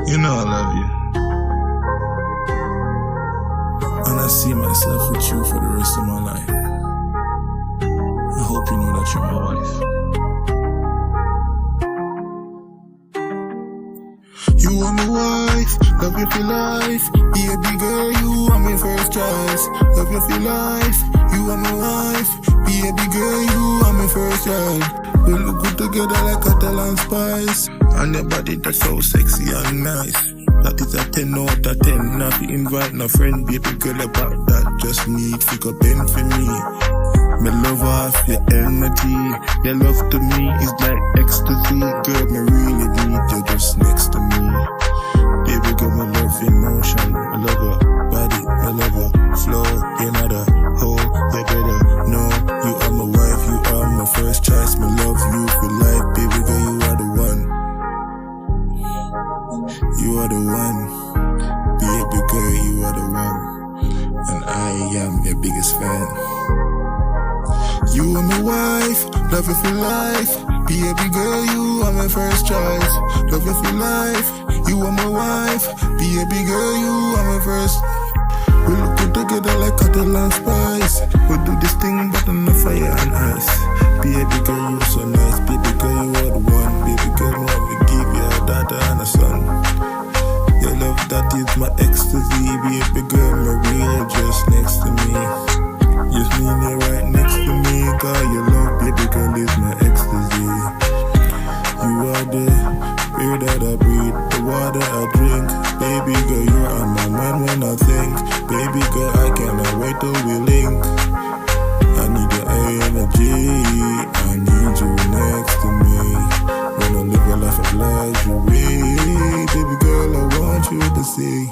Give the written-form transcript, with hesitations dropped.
You know I love you. And I see myself with you for the rest of my life. I hope you know that you're my wife. You are my wife, love you for life. Baby girl, you are my first choice. Love you for life, you are my wife. Baby girl, you are my first child. We look good together like Catalan spice. And your body that's so sexy and nice. That is a 10 out of 10. Not to invite no friend, baby girl about that. Just need figure bend for me. Me love off your energy. Your love to me is like ecstasy. Girl, me really need you just next to me. Baby girl, me love your motion. I love your body, I love your flow. You're not a hoe, you better know. You are my wife, you are my first choice. Me love you for life, baby girl, you are the one. You are the one. Baby girl, you are the one. And I am your biggest fan. You are my wife, love you for life. Baby girl, you are my first choice. Love you for life, you are my wife. Baby girl, you are my first. We look good together like Catalan spice. We do this thing but on the fire and ice. Baby girl, you are so nice. Baby girl, you are the one. Baby girl, I want to give you a daughter and a son. Your love, that is my ecstasy. Baby girl, my real just next to me. Just need you right next to me. Cause your love, baby girl, is my ecstasy. You are the air that I breathe, the water I drink. Baby girl, you're on my mind when I think. Baby girl, I cannot wait till we link. I need your energy, I need you next to me. Wanna live a life of luxury. Baby girl, I want you to see